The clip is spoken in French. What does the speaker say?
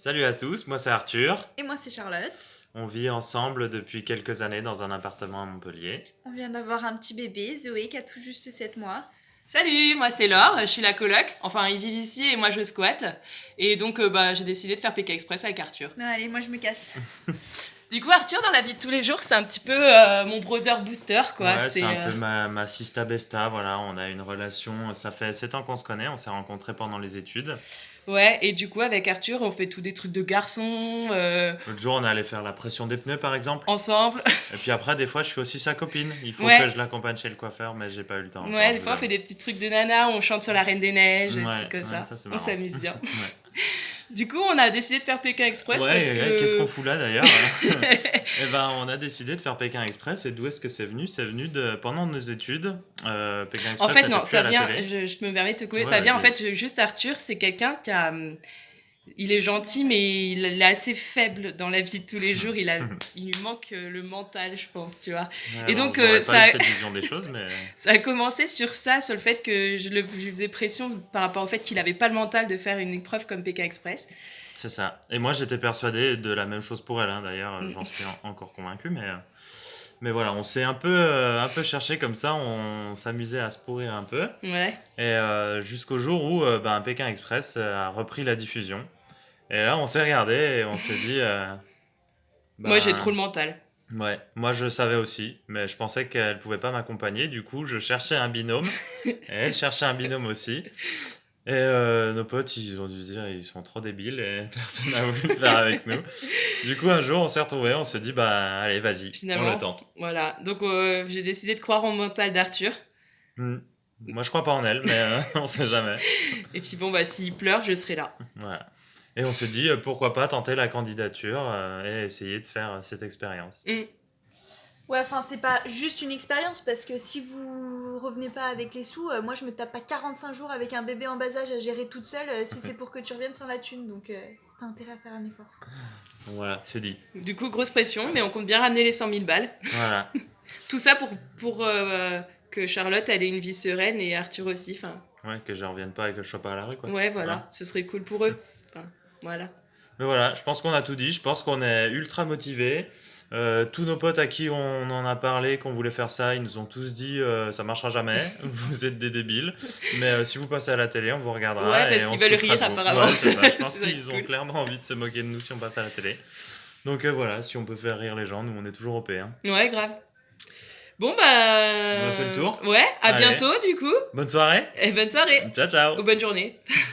Salut à tous, moi c'est Arthur. Et moi, c'est Charlotte. On vit ensemble depuis quelques années dans un appartement à Montpellier. On vient d'avoir un petit bébé, Zoé, qui a tout juste 7 mois. Salut, moi c'est Laure, je suis la coloc. Enfin, ils vivent ici et moi je squatte. Et donc j'ai décidé de faire PK Express avec Arthur. Non, allez, moi je me casse. Du coup, Arthur, dans la vie de tous les jours, c'est un petit peu mon brother booster, quoi. Ouais, c'est un peu ma sista besta, voilà, on a une relation, ça fait 7 ans qu'on se connaît, on s'est rencontrés pendant les études. Ouais, et du coup, avec Arthur, on fait tous des trucs de garçons, L'autre jour, on est allé faire la pression des pneus par exemple. ensemble. Et puis après, des fois, je suis aussi sa copine. Il faut Ouais. que je l'accompagne chez le coiffeur, mais j'ai pas eu le temps encore, Ouais, je des vous fois on avoue. fait des petits trucs de nana, on chante sur la Reine des Neiges, des Ouais, trucs comme ouais, ça. ça, c'est On marrant. s'amuse bien. Ouais. Du coup, on a décidé de faire PK Express parce que... Qu'est-ce qu'on fout là d'ailleurs? Eh ben, on a décidé de faire Pékin Express. Et d'où est-ce que c'est venu? C'est venu de pendant nos études. Pékin En Express fait, n'était non, plus ça à la vient, télé. je me permets de te couper, Ouais, ça vient en vas-y. fait, juste Arthur, c'est quelqu'un qui a... Il est gentil, mais il est assez faible dans la vie de tous les jours. Il lui manque le mental, je pense, tu vois. Ouais, Et alors, donc, j'aurais pas eu cette vision des choses, mais ça a commencé sur ça, sur le fait que je lui faisais pression par rapport au fait qu'il n'avait pas le mental de faire une épreuve comme PK Express. c'est ça. Et moi, j'étais persuadé de la même chose pour elle, hein, d'ailleurs, Mm. j'en suis encore convaincu, mais voilà, on s'est un peu cherché comme ça, on s'amusait à se pourrir un peu. Ouais. Et jusqu'au jour où Pékin Express a repris la diffusion. Et là, on s'est regardé et on s'est dit, Moi, j'ai ben, trop le mental. ouais, moi je savais aussi, mais je pensais qu'elle pouvait pas m'accompagner. Du coup, je cherchais un binôme et elle cherchait un binôme aussi. Et nos potes, ils ont dû se dire, ils sont trop débiles et personne n'a voulu le faire avec nous. Du coup, un jour, on s'est retrouvés, on s'est dit, bah allez, vas-y, on Finalement, le tente. voilà. Donc, j'ai décidé de croire au mental d'Arthur. Hmm. Moi, je crois pas en elle, mais on sait jamais. Et puis bon, s'il pleure, je serai là. Voilà. Et on s'est dit, pourquoi pas tenter la candidature et essayer de faire cette expérience. Mm. Ouais, enfin, c'est pas juste une expérience, parce que si vous revenez pas avec les sous, moi je me tape pas 45 jours avec un bébé en bas âge à gérer toute seule si c'est pour que tu reviennes sans la thune, donc t'as intérêt à faire un effort. Voilà, c'est dit. Du coup, grosse pression, mais on compte bien ramener les 100 000 balles. Voilà. Tout ça pour que Charlotte elle ait une vie sereine et Arthur aussi. Enfin, Ouais, que je revienne pas et que je sois pas à la rue, quoi. ouais, voilà, Ouais. ce serait cool pour eux. Enfin, voilà. Mais voilà, je pense qu'on a tout dit, je pense qu'on est ultra motivés. Tous nos potes à qui on en a parlé, qu'on voulait faire ça, ils nous ont tous dit ça marchera jamais, vous êtes des débiles. Mais si vous passez à la télé, on vous regardera Ouais, parce et on qu'ils se veulent foutra rire, de vous. apparemment. Ouais, c'est ça. Je pense Ça va être qu'ils ont cool. clairement envie de se moquer de nous si on passe à la télé. Donc voilà, si on peut faire rire les gens, nous on est toujours OP. Hein. Ouais, grave. Bon, On a fait le tour. Ouais, à Allez. bientôt du coup. Bonne soirée, Et bonne soirée. ciao ciao. Ou bonne journée.